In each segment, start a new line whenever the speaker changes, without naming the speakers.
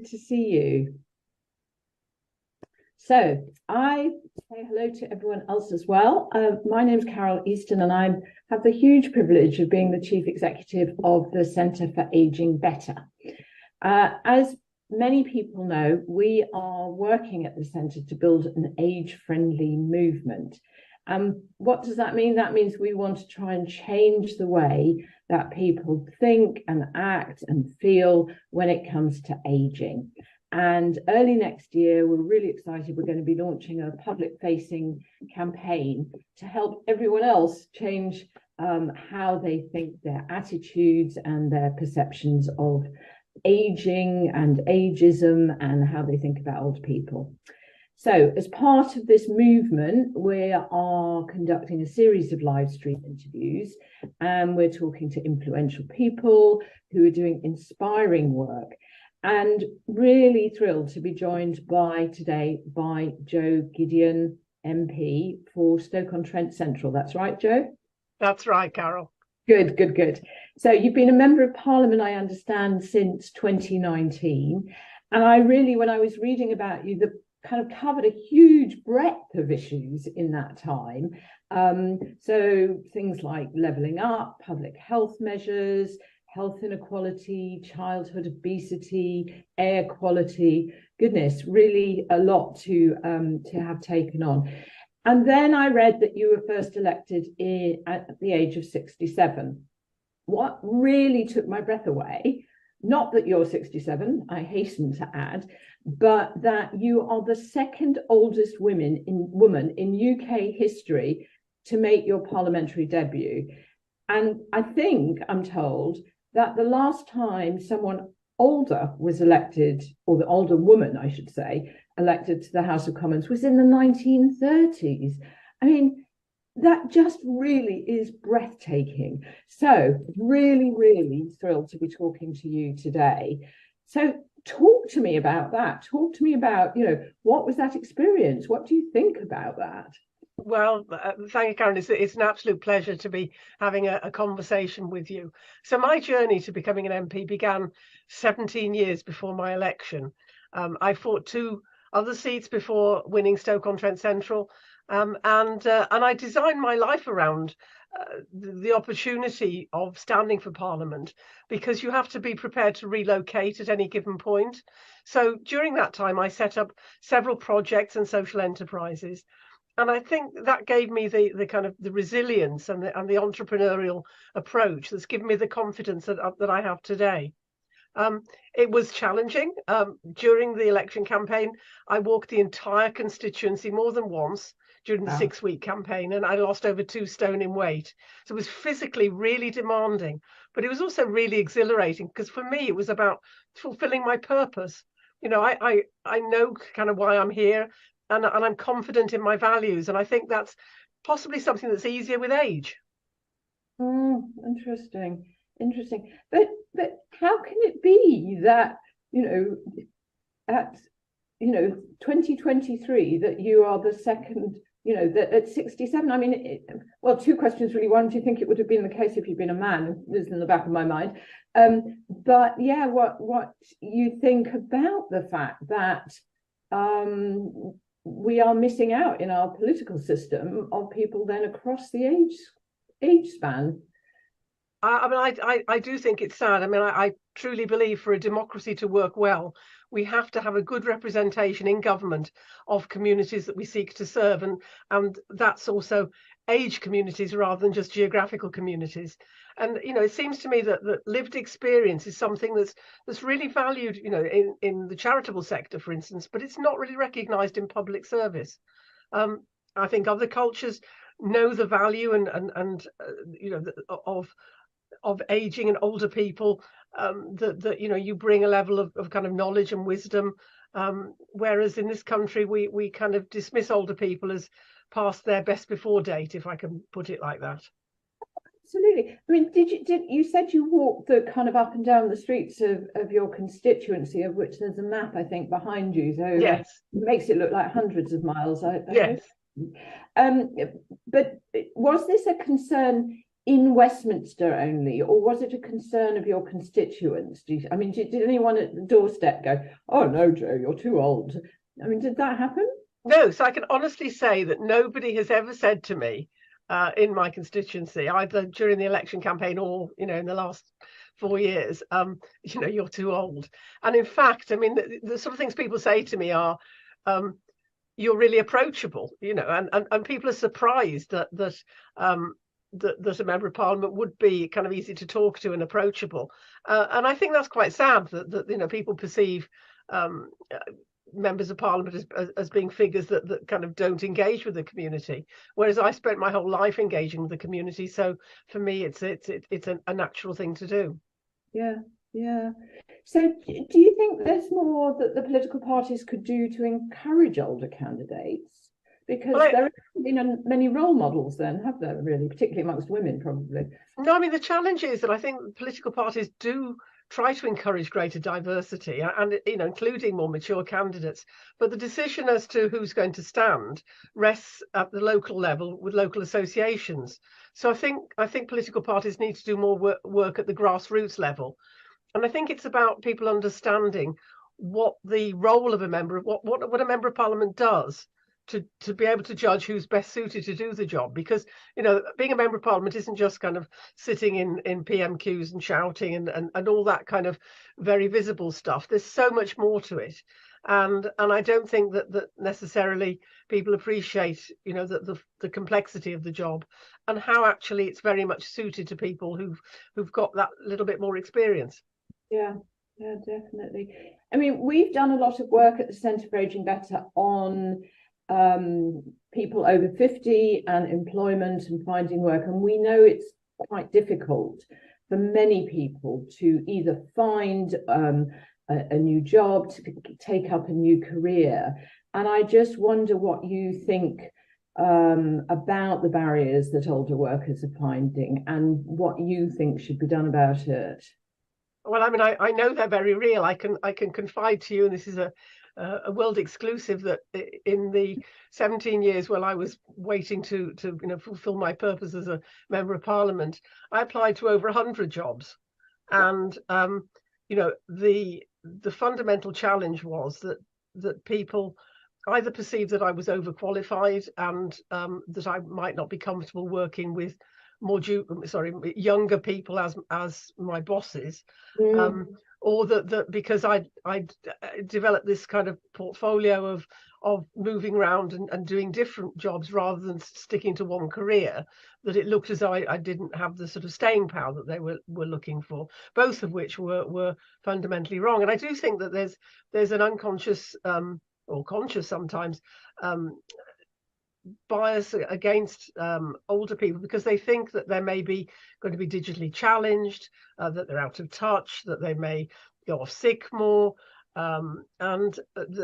To see you. So I say hello to everyone else as well. My name's Carole Easton, and I have the huge privilege of being the Chief Executive of the Centre for Ageing Better. As many people know, we are working at the Centre to build an age-friendly movement. What does that mean? That means we want to try and change the way that people think and act and feel when it comes to aging. And early next year, we're really excited. We're going to be launching a public-facing campaign to help everyone else change how they think, their attitudes and their perceptions of aging and ageism and how they think about old people. So as part of this movement, we are conducting a series of live stream interviews, and we're talking to influential people who are doing inspiring work, and really thrilled to be joined today by Jo Gideon MP for Stoke-on-Trent Central. That's right, Jo?
That's right, Carole.
Good, good, good. So you've been a member of Parliament, I understand, since 2019. And I really, when I was reading about you, kind of covered a huge breadth of issues in that time. So things like levelling up, public health measures, health inequality, childhood obesity, air quality. Goodness, really a lot to have taken on. And then I read that you were first elected at the age of 67. What really took my breath away, not that you're 67, I hasten to add, but that you are the second oldest woman in UK history to make your parliamentary debut. And I think, I'm told, that the last time someone older was elected, or the older woman, I should say, elected to the House of Commons was in the 1930s. I mean, that just really is breathtaking. So really, really thrilled to be talking to you today. So talk to me about that. Talk to me about, what was that experience? What do you think about that?
Well, thank you, Karen. It's an absolute pleasure to be having a conversation with you. So my journey to becoming an MP began 17 years before my election. I fought 2 other seats before winning Stoke-on-Trent Central, and I designed my life around the opportunity of standing for Parliament, because you have to be prepared to relocate at any given point. So during that time, I set up several projects and social enterprises. And I think that gave me the kind of the resilience and the entrepreneurial approach that's given me the confidence that I have today. It was challenging. During the election campaign, I walked the entire constituency more than once during the 6-week campaign, and I lost over 2 stone in weight. So it was physically really demanding, but it was also really exhilarating, because for me, it was about fulfilling my purpose. I know kind of why I'm here. And I'm confident in my values. And I think that's possibly something that's easier with age.
Interesting. But how can it be that, at 2023, that you are the second, that at 67? I mean, well, 2 questions really. One, do you think it would have been the case if you'd been a man? This is in the back of my mind. But yeah, what you think about the fact that we are missing out in our political system of people then across the age span.
I do think it's sad. I mean, I truly believe for a democracy to work well, we have to have a good representation in government of communities that we seek to serve, and that's also age communities rather than just geographical communities. And it seems to me that lived experience is something that's really valued, in the charitable sector, for instance, but it's not really recognised in public service. I think other cultures know the value of aging and older people, that you bring a level of kind of knowledge and wisdom, whereas in this country we kind of dismiss older people as past their best before date, if I can put it like that.
Absolutely. I mean, you said you walked the kind of up and down the streets of your constituency, of which there's a map, I think, behind you. So
yes,
it makes it look like hundreds of miles.
Yes.
But was this a concern in Westminster only, or was it a concern of your constituents? I mean, did anyone at the doorstep go, "Oh no, Joe, you're too old"? I mean, did that happen?
No, so I can honestly say that nobody has ever said to me in my constituency, either during the election campaign or, in the last 4 years, you're too old. And in fact, I mean, the sort of things people say to me are, you're really approachable, and people are surprised that a member of parliament would be kind of easy to talk to and approachable. And I think that's quite sad that people perceive members of parliament as being figures that kind of don't engage with the community, whereas I spent my whole life engaging with the community, so for me it's a natural thing to do.
Yeah. So do you think there's more that the political parties could do to encourage older candidates? Because there haven't been many role models then, have there, really, particularly amongst women, probably?
No, I mean, the challenge is that I think political parties do try to encourage greater diversity and including more mature candidates, but the decision as to who's going to stand rests at the local level with local associations. So I think political parties need to do more work at the grassroots level, and I think it's about people understanding what the role of a member of what a member of parliament does to be able to judge who's best suited to do the job. Because being a member of parliament isn't just kind of sitting in PMQs and shouting and all that kind of very visible stuff. There's so much more to it, and I don't think that necessarily people appreciate the complexity of the job and how actually it's very much suited to people who've got that little bit more experience.
Yeah, definitely. I mean, we've done a lot of work at the Centre for Ageing Better on people over 50 and employment and finding work, and we know it's quite difficult for many people to either find a new job, to take up a new career. And I just wonder what you think about the barriers that older workers are finding and what you think should be done about it.
Well, I mean, I know they're very real. I can confide to you, and this is a world exclusive, that in the 17 years while I was waiting to fulfill my purpose as a member of parliament, I applied to over 100 jobs, and the fundamental challenge was that people either perceived that I was overqualified and that I might not be comfortable working with younger people as my bosses, or that because I'd developed this kind of portfolio of moving around and doing different jobs rather than sticking to one career, that it looked as though I didn't have the sort of staying power that they were looking for, both of which were fundamentally wrong. And I do think that there's an unconscious or conscious sometimes bias against older people, because they think that they're maybe going to be digitally challenged, that they're out of touch, that they may go off sick more, and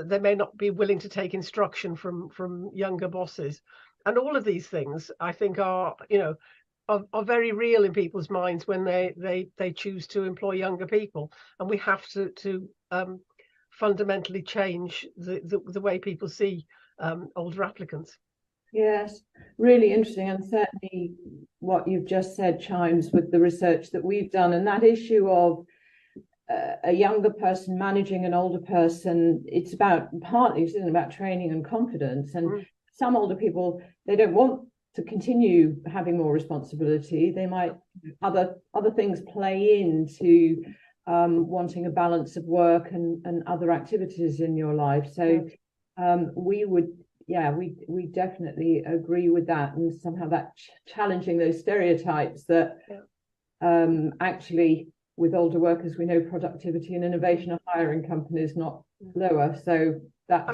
they may not be willing to take instruction from younger bosses. And all of these things, I think, are very real in people's minds when they choose to employ younger people. And we have to fundamentally change the way people see older applicants.
Yes, really interesting, and certainly what you've just said chimes with the research that we've done. And that issue of a younger person managing an older person, it's partly about training and confidence. And some older people, they don't want to continue having more responsibility. They might other things play into wanting a balance of work and other activities in your life. So we definitely agree with that, and somehow that challenging those stereotypes that actually with older workers we know productivity and innovation are higher in companies, not lower. So that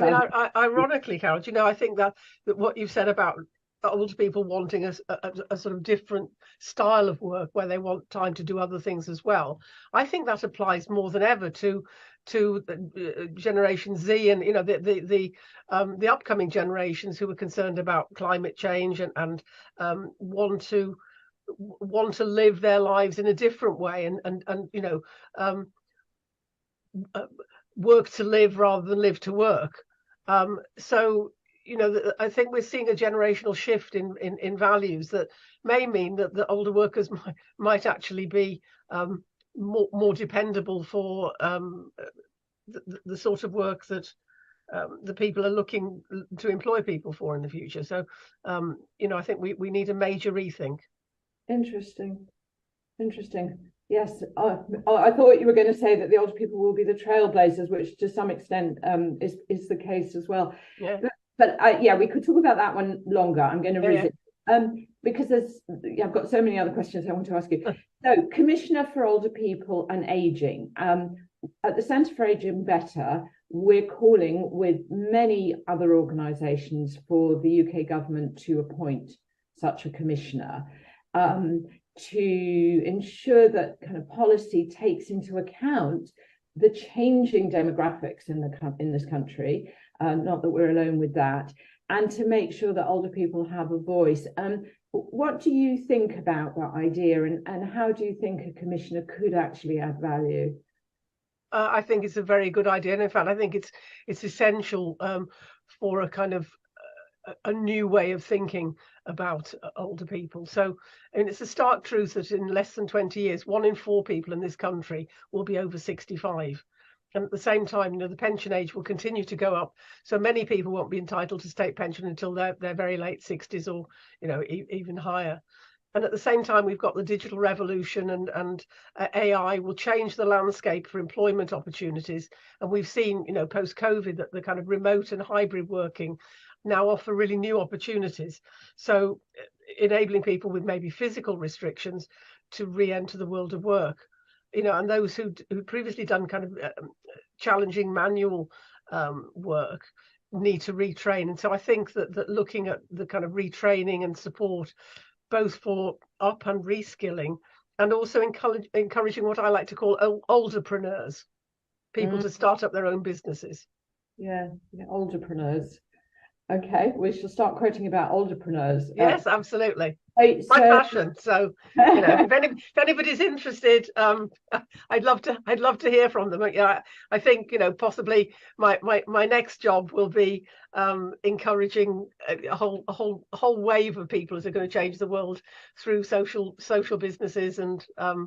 ironically, Carole, I think that what you've said about older people wanting a sort of different style of work where they want time to do other things as well, I think that applies more than ever to Generation Z and the upcoming generations who are concerned about climate change and want to live their lives in a different way and work to live rather than live to work. So I think we're seeing a generational shift in values that may mean that the older workers might actually be more dependable for the sort of work that the people are looking to employ people for in the future. So, I think we need a major rethink.
Interesting. Yes, I thought you were going to say that the older people will be the trailblazers, which to some extent is the case as well.
Yeah.
But yeah, we could talk about that one longer. I'm going to revisit because I've got so many other questions I want to ask you. So, Commissioner for Older People and Ageing, at the Centre for Ageing Better, we're calling with many other organisations for the UK government to appoint such a commissioner. To ensure that kind of policy takes into account the changing demographics in this country, not that we're alone with that, and to make sure that older people have a voice. What do you think about that idea, and how do you think a commissioner could actually add value?
I think it's a very good idea, and in fact, I think it's essential for a kind of a new way of thinking about older people. So, it's a stark truth that in less than 20 years, 1 in 4 people in this country will be over 65. And at the same time, the pension age will continue to go up. So many people won't be entitled to state pension until their very late 60s or, even higher. And at the same time, we've got the digital revolution, and AI will change the landscape for employment opportunities. And we've seen, post-COVID, that the kind of remote and hybrid working now offer really new opportunities. So enabling people with maybe physical restrictions to re-enter the world of work, and those who previously done kind of challenging manual work need to retrain. And so I think that looking at the kind of retraining and support, both for up and reskilling, and also encouraging what I like to call olderpreneurs, people to start up their own businesses.
Yeah, olderpreneurs. Okay, we shall start quoting about olderpreneurs.
Yes, absolutely. My passion. So, if anybody's interested, I'd love to hear from them. Yeah, I think possibly my next job will be encouraging a whole wave of people that are going to change the world through social businesses, and I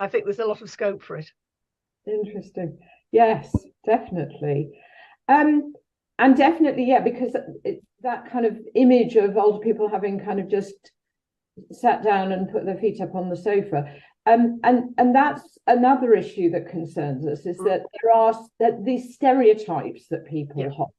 think there's a lot of scope for it.
Interesting. Yes, definitely. And definitely, yeah, because that kind of image of older people having kind of just sat down and put their feet up on the sofa. And that's another issue that concerns us, is that there are these stereotypes that people hold.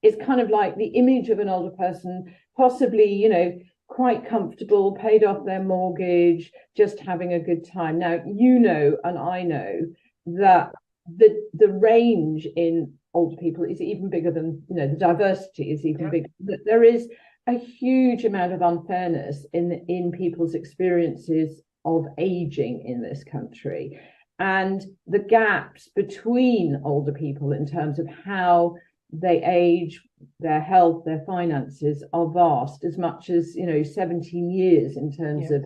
It's kind of like the image of an older person, possibly, quite comfortable, paid off their mortgage, just having a good time. Now, and I know that the range in older people is even bigger than, the diversity is even bigger. That there is a huge amount of unfairness in people's experiences of aging in this country, and the gaps between older people in terms of how they age, their health, their finances are vast, as much as 17 years in terms of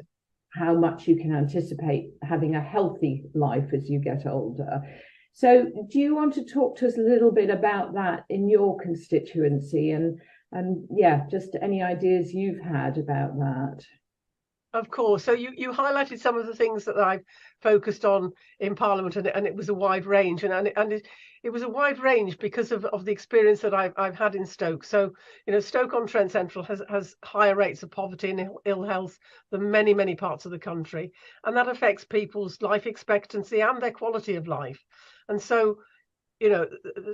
how much you can anticipate having a healthy life as you get older. So do you want to talk to us a little bit about that in your constituency, and just any ideas you've had about that?
Of course. So you highlighted some of the things that I've focused on in Parliament, and it was a wide range, and it was a wide range because of the experience that I've had in Stoke. So Stoke-on-Trent Central has higher rates of poverty and ill health than many parts of the country, and that affects people's life expectancy and their quality of life. And so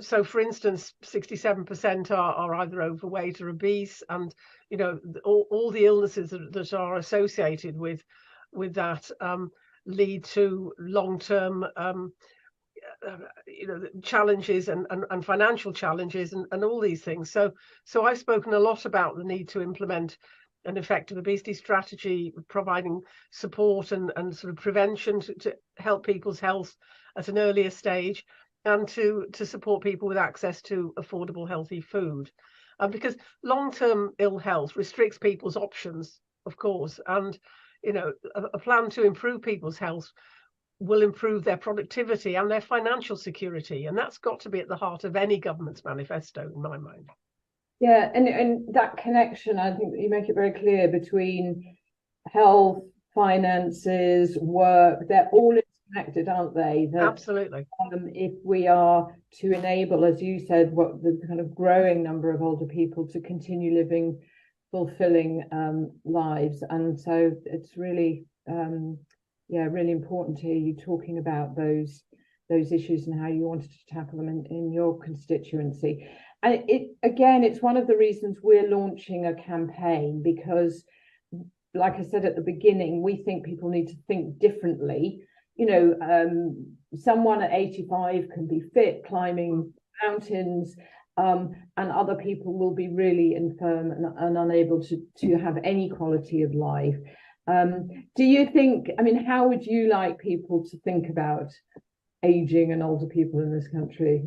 so for instance, 67% are either overweight or obese, and all the illnesses that are associated with that lead to long-term challenges and financial challenges and all these things. So I've spoken a lot about the need to implement an effective obesity strategy, providing support and sort of prevention to help people's health at an earlier stage, and to support people with access to affordable, healthy food. Because long-term ill health restricts people's options, of course, and a plan to improve people's health will improve their productivity and their financial security. And that's got to be at the heart of any government's manifesto, in my mind.
Yeah, and that connection, I think you make it very clear, between health, finances, work, they're all interconnected, aren't they? That,
absolutely.
If we are to enable, as you said, what the kind of growing number of older people to continue living fulfilling lives. And so it's really, really important to hear you talking about those issues and how you wanted to tackle them in your constituency. And it's one of the reasons we're launching a campaign, because, like I said at the beginning, we think people need to think differently. Someone at 85 can be fit, climbing mountains, and other people will be really infirm and unable to have any quality of life. Do you think, how would you like people to think about aging and older people in this country?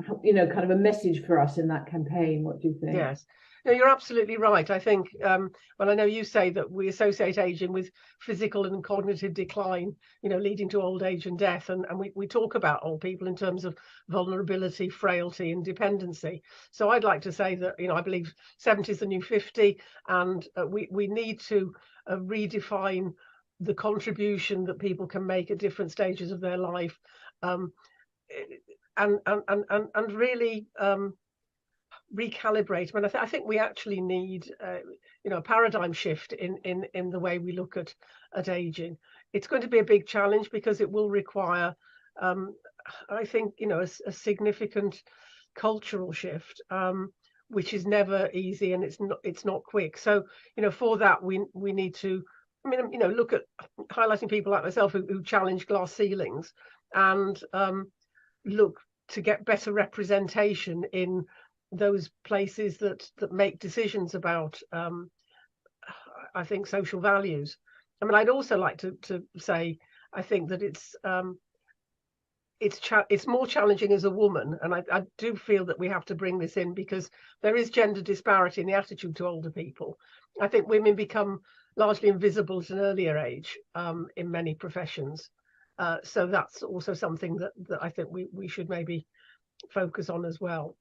Kind of a message for us in that campaign. What do you think?
Yes, no, you're absolutely right. I think, well, I know you say that we associate aging with physical and cognitive decline, leading to old age and death. And we talk about old people in terms of vulnerability, frailty, and dependency. So I'd like to say that, I believe 70 is the new 50, and we need to redefine the contribution that people can make at different stages of their life. And really recalibrate. I think we actually need a paradigm shift in the way we look at aging. It's going to be a big challenge because it will require I think a significant cultural shift, which is never easy, and it's not quick. So for that we need to look at highlighting people like myself who challenge glass ceilings, and look to get better representation in those places that make decisions about I think social values. I'd also like to say I think that it's more challenging as a woman, and I do feel that we have to bring this in because there is gender disparity in the attitude to older people. I think women become largely invisible at an earlier age in many professions. So that's also something that I think we should maybe focus on as well.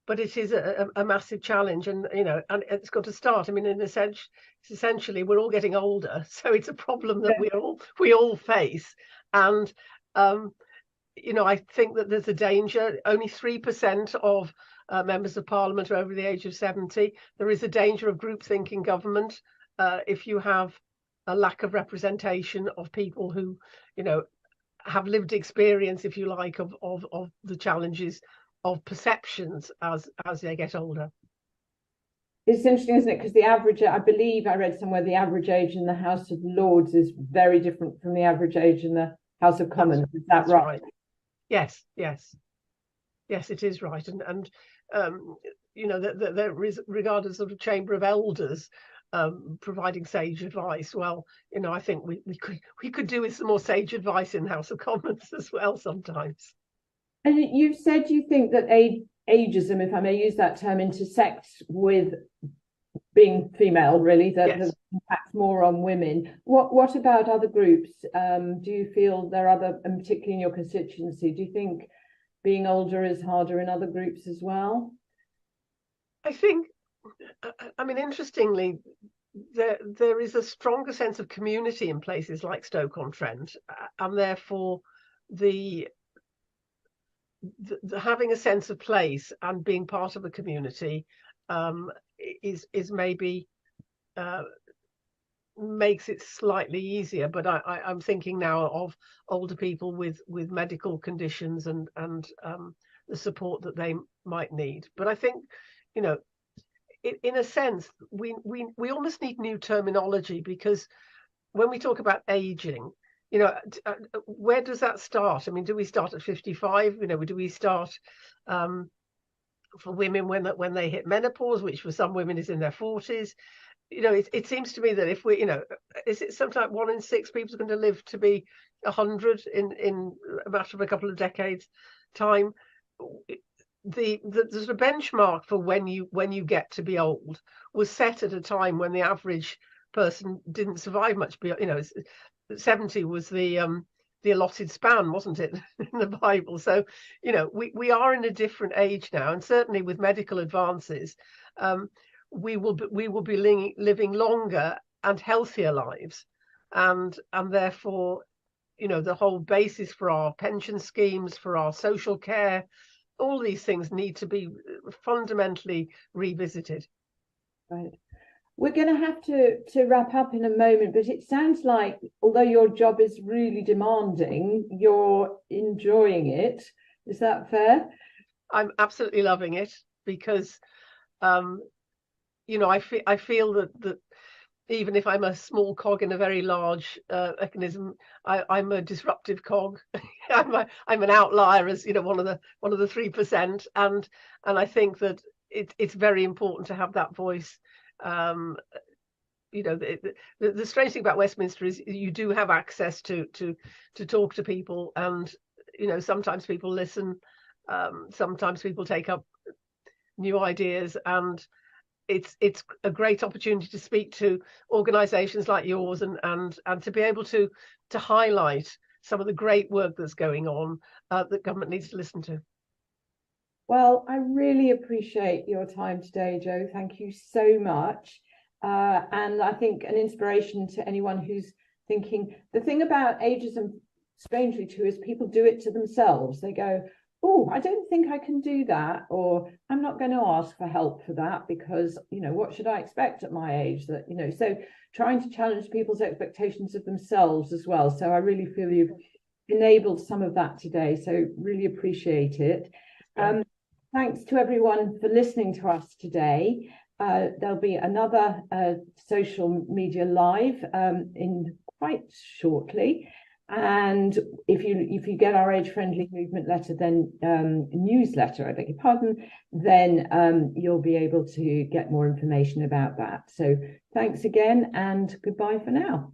But it is a massive challenge, and and it's got to start. In a sense, essentially, we're all getting older, so it's a problem that we all face. And I think that there's a danger. Only 3% of members of Parliament are over the age of 70. There is a danger of groupthink in government if you have a lack of representation of people who, have lived experience, if you like, of the challenges of perceptions as they get older.
It's interesting, isn't it? Because the average, I believe I read somewhere, the average age in the House of Lords is very different from the average age in the House of Commons. Is that right?
Yes, it is right. And there is regarded as sort of chamber of elders providing sage advice. Well, I think we could do with some more sage advice in the House of Commons as well sometimes.
And you've said you think that ageism, if I may use that term, intersects with being female, really, that
yes.
impacts more on women. What about other groups? Do you feel there are other, and particularly in your constituency, do you think being older is harder in other groups as well?
I think, interestingly, there is a stronger sense of community in places like Stoke-on-Trent, and therefore the having a sense of place and being part of a community is maybe makes it slightly easier. But I'm thinking now of older people with medical conditions and the support that they might need. But I think in a sense we almost need new terminology, because when we talk about aging, where does that start? Do we start at 55? Do we start for women when they hit menopause, which for some women is in their 40s? It seems to me that if we, is it something like 1 in 6 people are going to live to be 100 in a matter of a couple of decades time? The sort of benchmark for when you get to be old was set at a time when the average person didn't survive much beyond, 70 was the allotted span, wasn't it, in the Bible? So, you know, we are in a different age now, and certainly with medical advances, we will be living longer and healthier lives, and therefore, you know, the whole basis for our pension schemes, for our social care, all these things need to be fundamentally revisited.
Right. We're going to have to wrap up in a moment, but it sounds like, although your job is really demanding, you're enjoying it. Is that fair?
I'm absolutely loving it because, you know, I feel that even if I'm a small cog in a very large mechanism, I'm a disruptive cog. I'm an outlier, as you know, one of the 3%, and I think that it's very important to have that voice. You know, the strange thing about Westminster is you do have access to talk to people, and you know, sometimes people listen, sometimes people take up new ideas, and it's a great opportunity to speak to organizations like yours, and to be able to highlight some of the great work that's going on that government needs to listen to.
Well, I really appreciate your time today, Jo. Thank you so much. And I think an inspiration to anyone who's thinking. The thing about ageism, strangely too, is people do it to themselves. They go, oh, I don't think I can do that, or I'm not going to ask for help for that because, you know, what should I expect at my age? That, you know, so trying to challenge people's expectations of themselves as well. So I really feel you've enabled some of that today. So really appreciate it. Thanks to everyone for listening to us today. There'll be another social media live in quite shortly. And if you get our age-friendly movement letter, then newsletter, I beg your pardon, then you'll be able to get more information about that. So thanks again, and goodbye for now.